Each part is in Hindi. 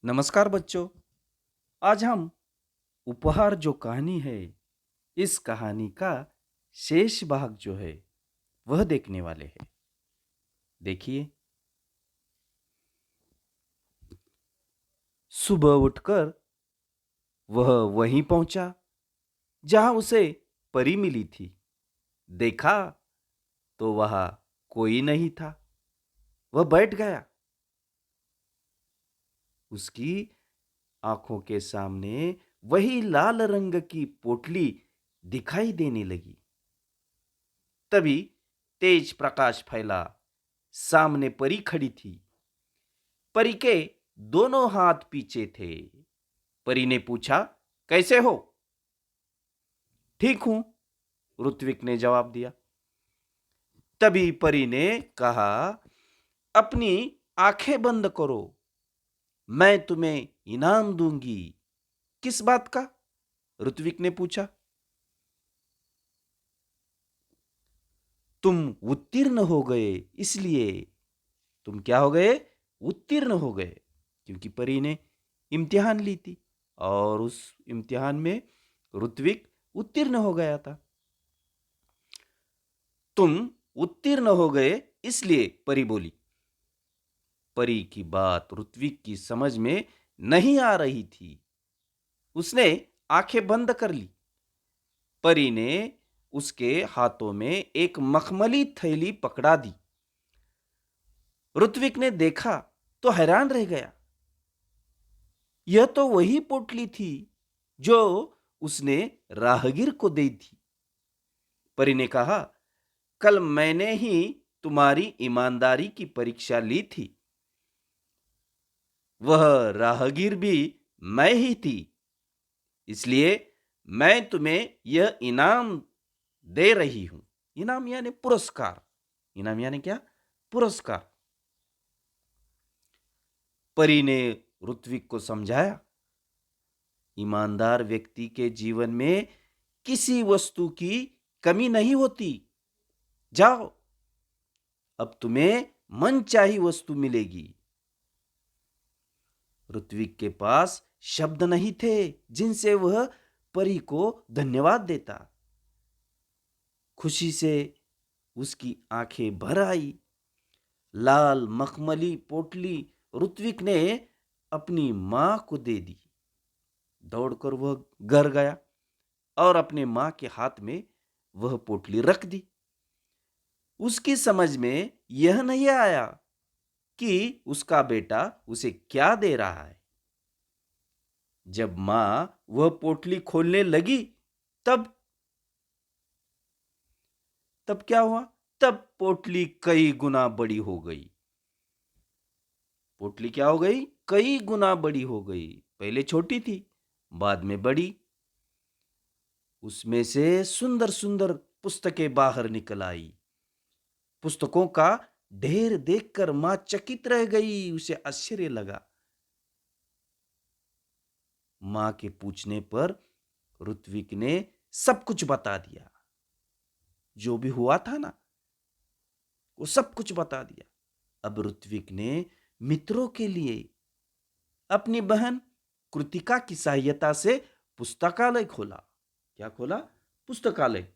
नमस्कार बच्चों। आज हम उपहार जो कहानी है, इस कहानी का शेष भाग जो है वह देखने वाले हैं। देखिए, सुबह उठकर वह वहीं पहुंचा जहां उसे परी मिली थी। देखा तो वहां कोई नहीं था। वह बैठ गया। उसकी आंखों के सामने वही लाल रंग की पोटली दिखाई देने लगी। तभी तेज प्रकाश फैला। सामने परी खड़ी थी। परी के दोनों हाथ पीछे थे। परी ने पूछा, कैसे हो? ठीक हूं, ऋत्विक ने जवाब दिया। तभी परी ने कहा, अपनी आंखें बंद करो, मैं तुम्हें इनाम दूंगी। किस बात का? ऋत्विक ने पूछा। तुम उत्तीर्ण हो गए, इसलिए। तुम क्या हो गए? उत्तीर्ण हो गए, क्योंकि परी ने इम्तिहान ली थी और उस इम्तिहान में ऋत्विक उत्तीर्ण हो गया था। तुम उत्तीर्ण हो गए, इसलिए, परी बोली। परी की बात ऋत्विक की समझ में नहीं आ रही थी। उसने आंखें बंद कर ली। परी ने उसके हाथों में एक मखमली थैली पकड़ा दी। ऋत्विक ने देखा तो हैरान रह गया। यह तो वही पोटली थी जो उसने राहगीर को दी थी। परी ने कहा, कल मैंने ही तुम्हारी ईमानदारी की परीक्षा ली थी। वह राहगीर भी मैं ही थी, इसलिए मैं तुम्हें यह इनाम दे रही हूं। इनाम यानी पुरस्कार। इनाम यानी क्या? पुरस्कार। परी ने ऋत्विक को समझाया, ईमानदार व्यक्ति के जीवन में किसी वस्तु की कमी नहीं होती। जाओ, अब तुम्हें मनचाही वस्तु मिलेगी। ऋत्विक के पास शब्द नहीं थे जिनसे वह परी को धन्यवाद देता। खुशी से उसकी आंखें भर आई। लाल मखमली पोटली ऋत्विक ने अपनी मां को दे दी। दौड़कर वह घर गया और अपने मां के हाथ में वह पोटली रख दी। उसकी समझ में यह नहीं आया कि उसका बेटा उसे क्या दे रहा है। जब मां वह पोटली खोलने लगी, तब तब क्या हुआ? तब पोटली कई गुना बड़ी हो गई। पोटली क्या हो गई? कई गुना बड़ी हो गई। पहले छोटी थी, बाद में बड़ी। उसमें से सुंदर सुंदर पुस्तकें बाहर निकल आई। पुस्तकों का ढेर देखकर मां चकित रह गई। उसे आश्चर्य लगा। मां के पूछने पर ऋत्विक ने सब कुछ बता दिया। जो भी हुआ था ना, वो सब कुछ बता दिया। अब ऋत्विक ने मित्रों के लिए अपनी बहन कृतिका की सहायता से पुस्तकालय खोला। क्या खोला? पुस्तकालय।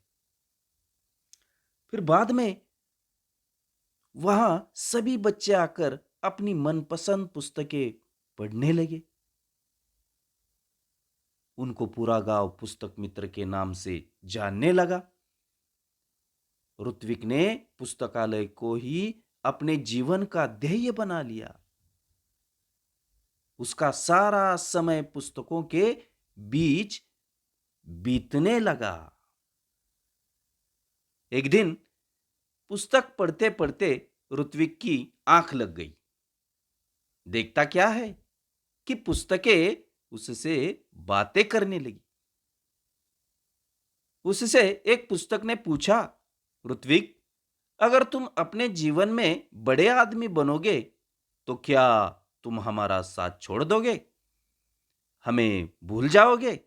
फिर बाद में वहां सभी बच्चे आकर अपनी मनपसंद पुस्तकें पढ़ने लगे। उनको पूरा गांव पुस्तक मित्र के नाम से जानने लगा। ऋत्विक ने पुस्तकालय को ही अपने जीवन का ध्येय बना लिया। उसका सारा समय पुस्तकों के बीच बीतने लगा। एक दिन पुस्तक पढ़ते पढ़ते ऋत्विक की आंख लग गई। देखता क्या है कि पुस्तकें उससे बातें करने लगी। उससे एक पुस्तक ने पूछा, ऋत्विक, अगर तुम अपने जीवन में बड़े आदमी बनोगे तो क्या तुम हमारा साथ छोड़ दोगे? हमें भूल जाओगे?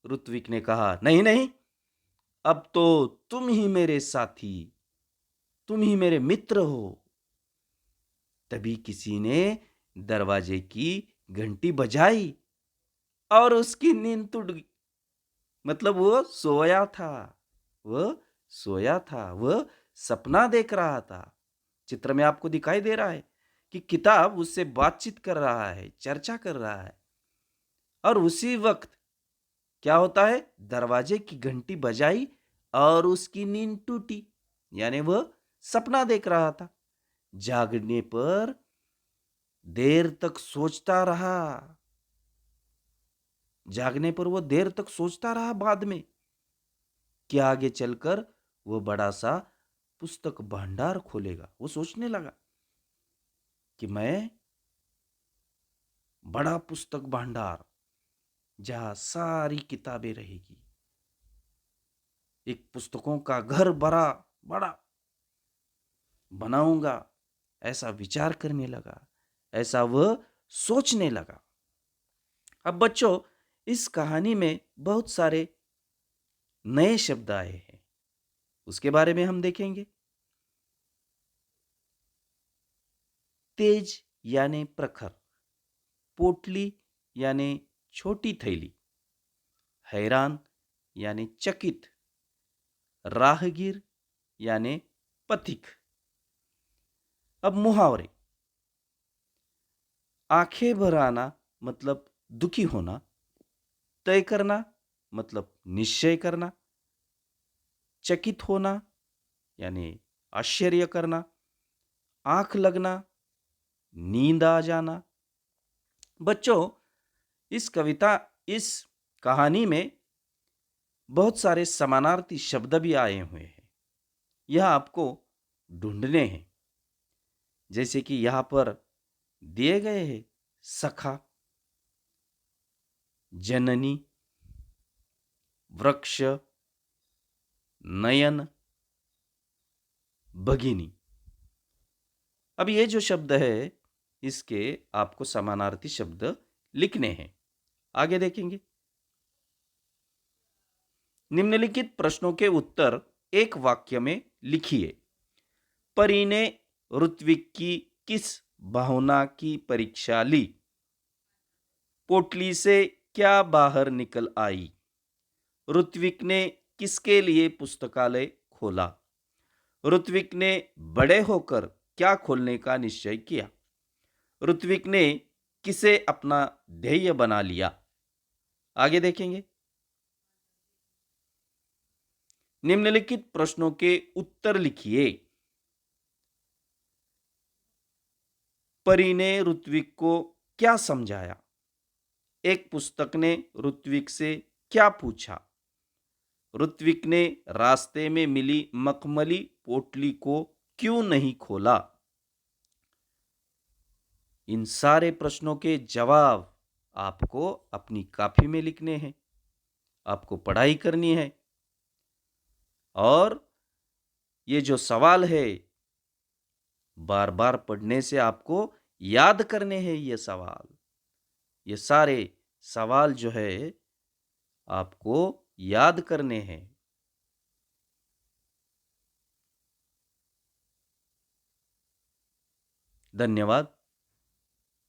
ऋत्विक ने कहा, नहीं नहीं, अब तो तुम ही मेरे साथी, तुम ही मेरे मित्र हो। तभी किसी ने दरवाजे की घंटी बजाई और उसकी नींद टूट गई। मतलब वो सोया था, वो सोया था, वह सपना देख रहा था। चित्र में आपको दिखाई दे रहा है कि किताब उससे बातचीत कर रहा है, चर्चा कर रहा है। और उसी वक्त क्या होता है, दरवाजे की घंटी बजाई और उसकी नींद टूटी, यानी वह सपना देख रहा था। जागने पर देर तक सोचता रहा, जागने पर वो देर तक सोचता रहा बाद में कि आगे चलकर वो बड़ा सा पुस्तक भंडार खोलेगा। वो सोचने लगा कि मैं बड़ा पुस्तक भंडार, जहां सारी किताबें रहेगी, एक पुस्तकों का घर बड़ा बड़ा बनाऊंगा, ऐसा विचार करने लगा, ऐसा वह सोचने लगा। अब बच्चों, इस कहानी में बहुत सारे नए शब्द आए हैं, उसके बारे में हम देखेंगे। तेज यानी प्रखर, पोटली यानी छोटी थैली, हैरान यानी चकित, राहगीर यानी पथिक। अब मुहावरे, आंखें भर आना मतलब दुखी होना, तय करना मतलब निश्चय करना, चकित होना यानी आश्चर्य करना, आंख लगना, नींद आ जाना। बच्चों, इस कहानी में बहुत सारे समानार्थी शब्द भी आए हुए हैं। यह आपको ढूंढने हैं। जैसे कि यहां पर दिए गए हैं, सखा, जननी, वृक्ष, नयन, भगिनी। अब ये जो शब्द है, इसके आपको समानार्थी शब्द लिखने हैं। आगे देखेंगे। निम्नलिखित प्रश्नों के उत्तर एक वाक्य में लिखिए। परी ने ऋत्विक की किस भावना की परीक्षा ली? पोटली से क्या बाहर निकल आई? ऋत्विक ने किसके लिए पुस्तकालय खोला? ऋत्विक ने बड़े होकर क्या खोलने का निश्चय किया? ऋत्विक ने किसे अपना ध्येय बना लिया? आगे देखेंगे। निम्नलिखित प्रश्नों के उत्तर लिखिए। परी ने ऋत्विक को क्या समझाया? एक पुस्तक ने ऋत्विक से क्या पूछा? ऋत्विक ने रास्ते में मिली मखमली पोटली को क्यों नहीं खोला? इन सारे प्रश्नों के जवाब आपको अपनी कॉपी में लिखने हैं, आपको पढ़ाई करनी है। और ये जो सवाल है, बार बार पढ़ने से आपको याद करने हैं। ये सवाल, ये सारे सवाल जो है आपको याद करने हैं। धन्यवाद।